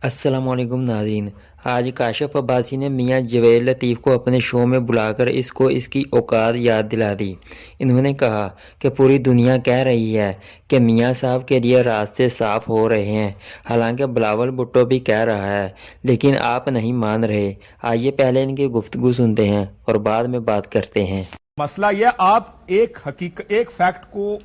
अस्सलाम वालेकुम नाज़रीन। आज काशिफ अब्बासी ने मियां जवेद लतीफ़ को अपने शो में बुलाकर इसको इसकी औकात याद दिला दी। इन्होंने कहा कि पूरी दुनिया कह रही है कि मियां साहब के लिए रास्ते साफ़ हो रहे हैं, हालांकि बिलावल भुट्टो भी कह रहा है, लेकिन आप नहीं मान रहे। आइए पहले इनकी गुफ्तगू सुनते हैं और बाद में बात करते हैं। मसला यह, आप एक फैक्ट को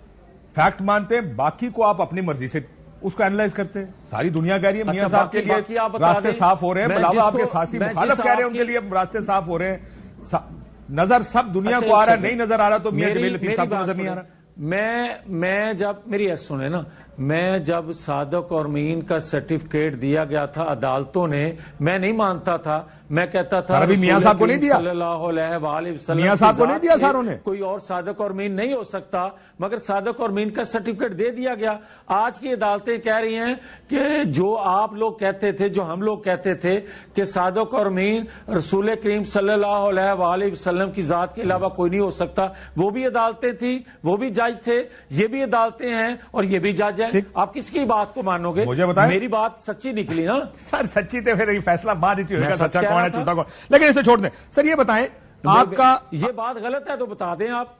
फैक्ट मानते हैं, बाकी को आप अपनी मर्जी से उसको एनालाइज करते हैं। सारी दुनिया कह रही है मियां साहब के लिए रास्ते साफ हो रहे हैं, बिलावल आपके सासी मुखालफ कह रहे हैं उनके लिए रास्ते साफ हो रहे हैं। नजर सब दुनिया को आ रहा है, नहीं नजर आ रहा तो मियां जवेद लतीफ साहब को नजर नहीं आ रहा। मैं जब मेरी सुने ना, मैं जब सादक और मीन का सर्टिफिकेट दिया गया था अदालतों ने, मैं नहीं मानता था। मैं कहता था अभी मियां साहब को नहीं दिया, सल्लल्लाहु अलैहि वसल्लम मियां साहब को नहीं दिया सारों ने। कोई और सादक और मीन नहीं हो सकता, मगर सादक और मीन का सर्टिफिकेट दे दिया गया। आज की अदालतें कह रही हैं कि जो आप लोग कहते थे, जो हम लोग कहते थे कि सादक और मीन रसूल करीम सल्लल्लाहु अलैहि वसल्लम की जात के अलावा कोई नहीं हो सकता, वो भी अदालतें थी, वो भी जज थे, ये भी अदालतें हैं और ये भी जज हैं। आप किसकी बात को मानोगे? मुझे बताएं, मेरी बात सच्ची निकली ना सर? सच्ची तो फिर फैसला बाद ही होगा, सच्चा कौन है झूठा कौन। लेकिन इसे छोड़ दें सर, ये बताएं आपका ये बात गलत है तो बता दें आप।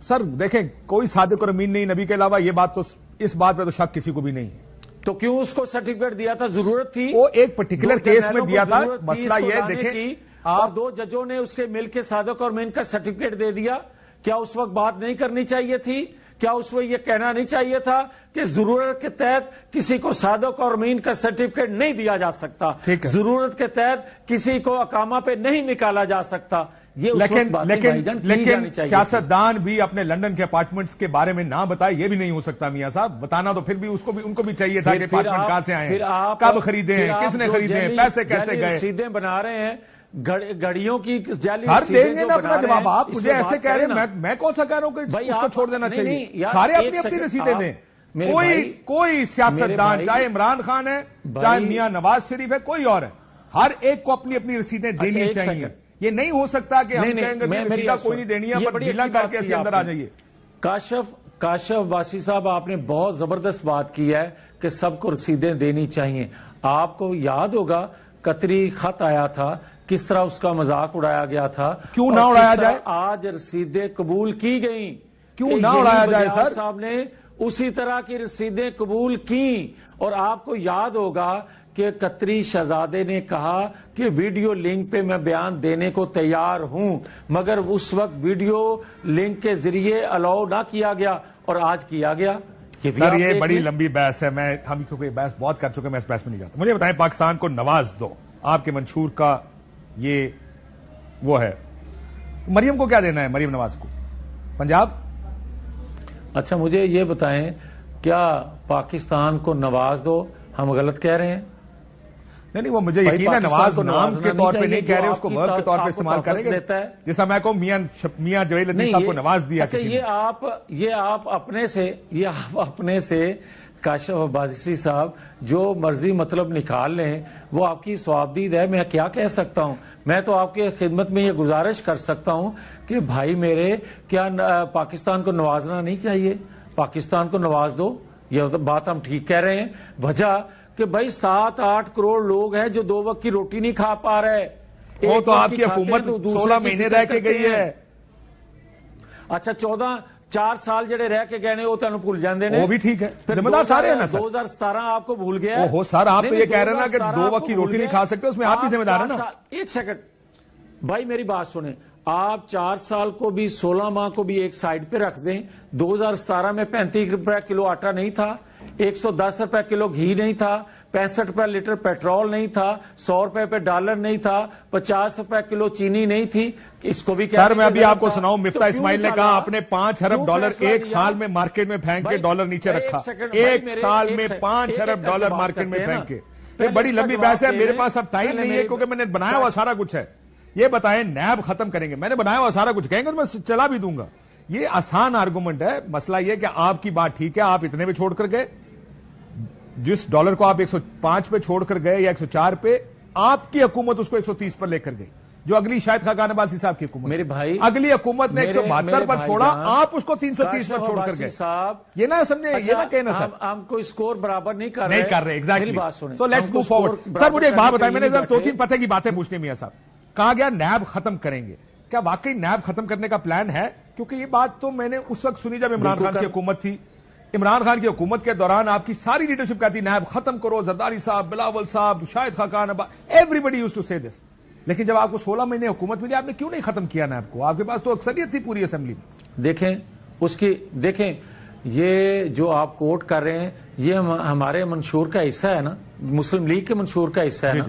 सर देखें, कोई सादिक और अमीन नहीं नबी के अलावा, ये बात तो, इस बात पे तो शक किसी को भी नहीं है। तो क्यों उसको सर्टिफिकेट दिया था? जरूरत थी, वो एक पर्टिकुलर केस में दिया था। मसला ये देखें, आप दो जजों ने उससे मिलकर सादक और मीन का सर्टिफिकेट दे दिया। क्या उस वक्त बात नहीं करनी चाहिए थी? क्या उस वक्त ये कहना नहीं चाहिए था कि जरूरत के तहत किसी को सादक और मीन का सर्टिफिकेट नहीं दिया जा सकता, जरूरत के तहत किसी को अकामा पे नहीं निकाला जा सकता? ये लेकिन सियासतदान भी अपने लंदन के अपार्टमेंट्स के बारे में ना बताए, ये भी नहीं हो सकता मियां साहब। बताना तो फिर भी उनको भी चाहिए था कि अपार्टमेंट कहां से आए हैं, कब खरीदे हैं, किसने खरीदे हैं, पैसे कैसे गए। रसीदें बना रहे हैं घड़ियों की जाली। सर देंगे ना अपना जवाब। आप मुझे ऐसे कह रहे हैं, मैं कौन सा कह रहा हूं कि उसको छोड़ देना चाहिए? सारे अपनी अपनी रसीदें दें। कोई सियासतदान, चाहे इमरान खान है, चाहे मियां नवाज शरीफ है, कोई और है, हर एक को अपनी अपनी रसीदें देनी चाहिए। ये नहीं हो सकता कि हम कहेंगे रसीदा कोई नहीं देनी है, पर ढीला करके ऐसे अंदर आ जाइए। काशिफ अब्बासी साहब, आपने बहुत जबरदस्त बात की है कि सबको रसीदें देनी चाहिए। आपको याद होगा कतरी खत आया था, किस तरह उसका मजाक उड़ाया गया था। क्यों ना उड़ाया जाए? आज रसीदें कबूल की गई, क्यों ना उड़ाया जाए सर? साहब ने उसी तरह की रसीदें कबूल की। और आपको याद होगा कि कतरी शहजादे ने कहा कि वीडियो लिंक पे मैं बयान देने को तैयार हूं, मगर उस वक्त वीडियो लिंक के जरिए अलाउ ना किया गया और आज किया गया। सर ये बड़ी लंबी बहस है, हम क्योंकि बहस बहुत कर चुके हैं, मैं इस बहस में नहीं जाता। मुझे बताएं, पाकिस्तान को नवाज दो, आपके मंशूर का ये वो है, मरियम को क्या देना है? मरियम नवाज को पंजाब। अच्छा मुझे ये बताएं, क्या पाकिस्तान को नवाज दो हम गलत कह रहे हैं? नहीं, वो मुझे यकीन है नवाज नाम के तौर पे नहीं कह रहे, उसको वर्ब के तौर पे इस्तेमाल करेंगे। जैसा मैं कहूं मियां जवेद लतीफ साहब को नवाज दिया। अच्छा ये आप अपने से काशिफ अब्बासी साहब जो मर्जी मतलब निकाल लें, वो आपकी स्वाबदीद है। मैं क्या कह सकता हूं? मैं तो आपके खिदमत में ये गुजारिश कर सकता हूं कि भाई मेरे, क्या पाकिस्तान को नवाजना नहीं चाहिए? पाकिस्तान को नवाज दो, ये बात हम ठीक कह रहे हैं। वजह कि भाई 7-8 करोड़ लोग हैं जो 2 वक्त की रोटी नहीं खा पा रहे। वो तो आपकी हुकूमत 16 महीने रह के गई है। अच्छा 4 साल जड़े रह के गए ने वो तुम भूल जाते हैं, वो भी ठीक है, जिम्मेदार सारे हैं ना सर। 2017 आपको भूल गया हो सर, आप तो ये कह रहे हैं ना कि 2 वक्त की रोटी नहीं खा सकते, उसमें आप भी जिम्मेदार है ना। एक सेकंड भाई मेरी बात सुने, आप 4 साल को भी 16 माह को भी एक साइड पे रख दें। 2017 में 35 रुपए किलो आटा नहीं था, 110 रुपए किलो घी नहीं था, 65 रुपए लीटर पेट्रोल नहीं था, 100 रुपए पे डॉलर नहीं था, 50 रुपए किलो चीनी नहीं थी। इसको भी सर मैं अभी आपको सुनाऊं, मिफ्ता इस्माइल ने कहा आपने 5 अरब डॉलर एक साल में मार्केट में फेंक के डॉलर नीचे रखा। एक साल में 5 अरब डॉलर मार्केट में फेंक के। ये बड़ी लंबी बहस है, मेरे पास अब टाइम नहीं है क्योंकि मैंने बनाया हुआ सारा कुछ है। ये बताएं नैब खत्म करेंगे, मैंने बनाया हुआ सारा कुछ, कहेंगे तो मैं चला भी दूंगा। ये आसान आर्गुमेंट है। मसला ये कि आपकी बात ठीक है, आप इतने पे छोड़ कर गए, जिस डॉलर को आप 105 पे छोड़कर गए या 104 पे, आपकी हुकूमत उसको 130 पर लेकर गई। جو اگلی شاہد خاقان عباسی صاحب کی حکومت، میرے بھائی اگلی حکومت نے 172 پر چھوڑا، آپ اس کو 330 پر چھوڑ کر گئے صاحب، یہ نہ سمجھے، یہ نہ کہنا سر ہم کوئی سکور برابر نہیں کر رہے ایگزیکٹلی. میری بات سنیں. سو لیٹس ہم موو کو فارورڈ. سکور سر مجھے ایک بات برابر بتائیں، میں نے کرنے کے دو لیے تین پتے کی باتیں پوچھنی میاں صاحب. کہا گیا نیب ختم کریں گے، کیا واقعی نیب ختم کرنے کا پلان ہے؟ کیونکہ یہ بات تو میں نے اس وقت سنی جب عمران خان کی حکومت تھی. عمران خان کی حکومت کے دوران آپ کی ساری لیڈرشپ کہتی نیب ختم کرو، زرداری صاحب، بلاول صاحب، Shahid Khaqan, everybody use to say this. لیکن جب آپ کو 16 مہینے حکومت ملی، آپ نے کیوں نہیں ختم کیا نیب کو؟ آپ کے پاس تو اکثریت تھی پوری اسمبلی میں. دیکھیں یہ جو آپ کوٹ کر رہے ہیں یہ ہمارے منشور کا حصہ ہے نا، مسلم لیگ کے منشور کا حصہ ہے نا،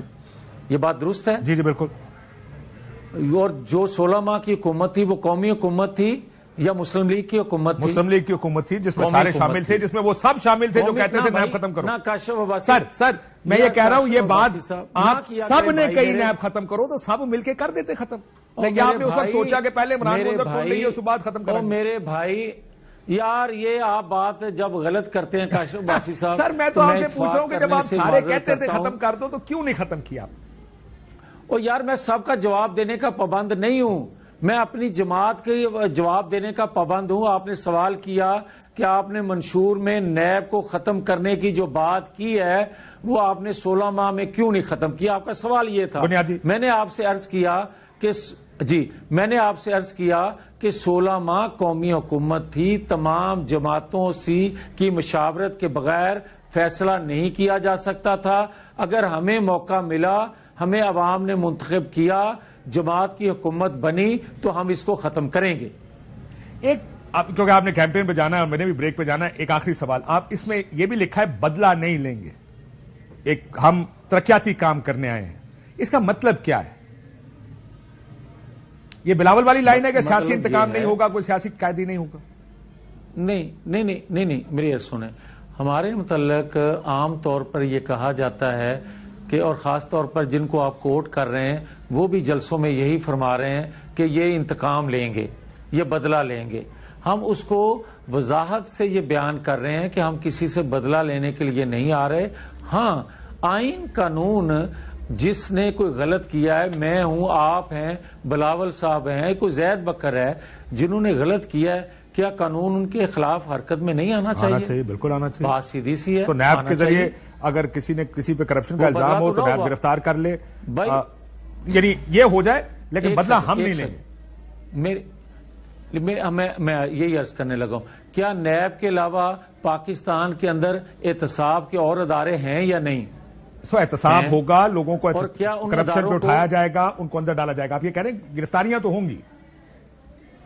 یہ بات درست ہے؟ جی جی بالکل. اور جو 16 ماہ کی حکومت تھی وہ قومی حکومت تھی یا مسلم لیگ کی حکومت تھی؟ مسلم لیگ کی حکومت تھی جس میں سارے شامل تھے، جس میں وہ سب شامل تھے جو کہتے تھے نیب ختم کرو. سر میں یہ کہہ رہا ہوں، یہ بات آپ سب نے کہی نیب ختم کرو تو سب مل کے کر دیتے ختم. لیکن آپ نے اس وقت سوچا کہ پہلے عمران کو اندر توڑ لیں گے، اس کے بعد ختم کریں گے. میرے بھائی یار یہ آپ بات جب غلط کرتے ہیں کاشف عباسی صاحب. سر میں تو آپ سے پوچھ رہا ہوں کہ جب آپ سارے کہتے تھے ختم کر دو تو کیوں نہیں ختم کیا؟ اور یار میں سب کا جواب دینے کا پابند نہیں ہوں، میں اپنی جماعت کے جواب دینے کا پابند ہوں. آپ نے سوال کیا کہ آپ نے منشور میں نیب کو ختم کرنے کی جو بات کی ہے وہ آپ نے 16 ماہ میں کیوں نہیں ختم کیا؟ آپ کا سوال یہ تھا. میں نے آپ سے عرض کیا کہ 16 ماہ قومی حکومت تھی، تمام جماعتوں کی مشاورت کے بغیر فیصلہ نہیں کیا جا سکتا تھا. اگر ہمیں موقع ملا، ہمیں عوام نے منتخب کیا، جماعت کی حکومت بنی تو ہم اس کو ختم کریں گے. کیونکہ آپ نے کیمپین پہ جانا ہے اور میں نے بھی بریک پہ جانا ہے، ایک آخری سوال. آپ اس میں یہ بھی لکھا ہے بدلہ نہیں لیں گے، ہم ترقیاتی کام کرنے آئے ہیں، اس کا مطلب کیا ہے؟ یہ بلاول والی لائن ہے کہ سیاسی انتقام نہیں ہوگا، کوئی سیاسی قیدی نہیں ہوگا؟ نہیں میری عرض سنیں. ہمارے متعلق عام طور پر یہ کہا جاتا ہے کہ، اور خاص طور پر جن کو آپ کوٹ کر رہے ہیں وہ بھی جلسوں میں یہی فرما رہے ہیں کہ یہ انتقام لیں گے، یہ بدلہ لیں گے. ہم اس کو وضاحت سے یہ بیان کر رہے ہیں کہ ہم کسی سے بدلہ لینے کے لیے نہیں آ رہے. ہاں آئین قانون جس نے کوئی غلط کیا ہے، میں ہوں، آپ ہیں، بلاول صاحب ہیں، کوئی زید بکر ہے، جنہوں نے غلط کیا ہے، کیا قانون ان کے خلاف حرکت میں نہیں آنا چاہیے؟ بالکل آنا چاہیے. بات سیدھی سی ہے. تو نیب کے ذریعے اگر کسی نے کسی پہ کرپشن کا الزام ہو تو نیب گرفتار کر لے، یعنی یہ ہو جائے، لیکن بدلہ ہم نہیں لیں گے. میں یہی عرض کرنے لگا ہوں، کیا نیب کے علاوہ پاکستان کے اندر احتساب کے اور ادارے ہیں یا نہیں؟ احتساب ہوگا، لوگوں کو کرپشن پہ اٹھایا جائے گا، ان کو اندر ڈالا جائے گا. آپ یہ کہہ رہے ہیں گرفتاریاں تو ہوں گی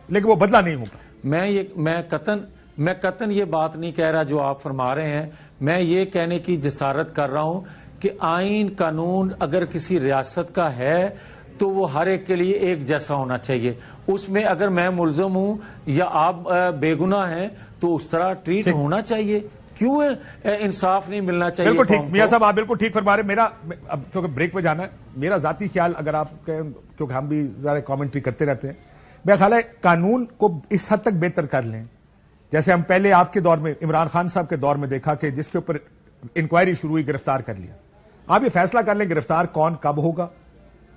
لیکن وہ بدلہ نہیں ہوگا. میں قطعاً یہ بات نہیں کہہ رہا جو آپ فرما رہے ہیں. میں یہ کہنے کی جسارت کر رہا ہوں کہ آئین قانون اگر کسی ریاست کا ہے تو وہ ہر ایک کے لیے ایک جیسا ہونا چاہیے. اس میں اگر میں ملزم ہوں یا آپ بے گناہ ہیں تو اس طرح ٹریٹ ہونا چاہیے. کیوں انصاف نہیں ملنا چاہیے؟ بالکل ٹھیک میاں صاحب، آپ بالکل ٹھیک فرما رہے. میرا اب کیونکہ بریک پہ جانا ہے، میرا ذاتی خیال اگر آپ کیونکہ ہم بھی ذرا کامنٹری کرتے رہتے ہیں، میرا خیال ہے قانون کو اس حد تک بہتر کر لیں جیسے ہم پہلے آپ کے دور میں عمران خان صاحب کے دور میں دیکھا کہ جس کے اوپر انکوائری شروع ہوئی گرفتار کر لیا. آپ یہ فیصلہ کر لیں گرفتار کون کب ہوگا،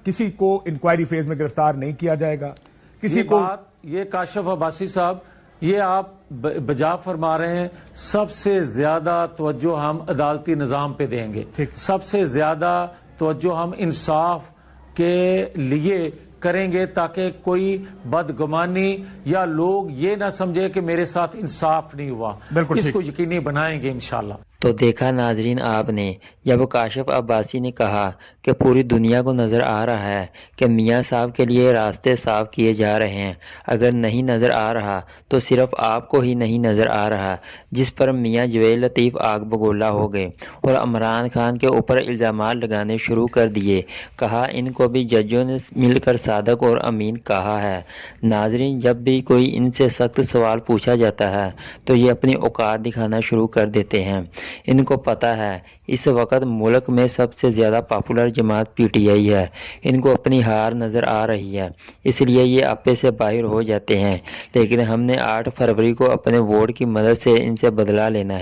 کسی کو انکوائری فیز میں گرفتار نہیں کیا جائے گا، کسی کو. یہ کاشف عباسی صاحب یہ آپ بجا فرما رہے ہیں. سب سے زیادہ توجہ ہم عدالتی نظام پہ دیں گے، سب سے زیادہ توجہ ہم انصاف کے لیے کریں گے تاکہ کوئی بدگمانی یا لوگ یہ نہ سمجھے کہ میرے ساتھ انصاف نہیں ہوا. اس کو یقینی بنائیں گے انشاءاللہ. تو دیکھا ناظرین آپ نے، جب کاشف عباسی نے کہا کہ پوری دنیا کو نظر آ رہا ہے کہ میاں صاحب کے لیے راستے صاف کیے جا رہے ہیں، اگر نہیں نظر آ رہا تو صرف آپ کو ہی نہیں نظر آ رہا، جس پر میاں جویل لطیف آگ بگولا ہو گئے اور عمران خان کے اوپر الزامات لگانے شروع کر دیے. کہا ان کو بھی ججوں نے مل کر صادق اور امین کہا ہے. ناظرین جب بھی کوئی ان سے سخت سوال پوچھا جاتا ہے تو یہ اپنی اوقات دکھانا شروع کر دیتے ہیں. ان کو پتہ ہے اس وقت ملک میں سب سے زیادہ پاپولر جماعت پی ٹی آئی ہے، ان کو اپنی ہار نظر آ رہی ہے، اس لیے یہ اپے سے باہر ہو جاتے ہیں. لیکن ہم نے 8 فروری کو اپنے ووٹ کی مدد سے ان سے بدلہ لینا ہے.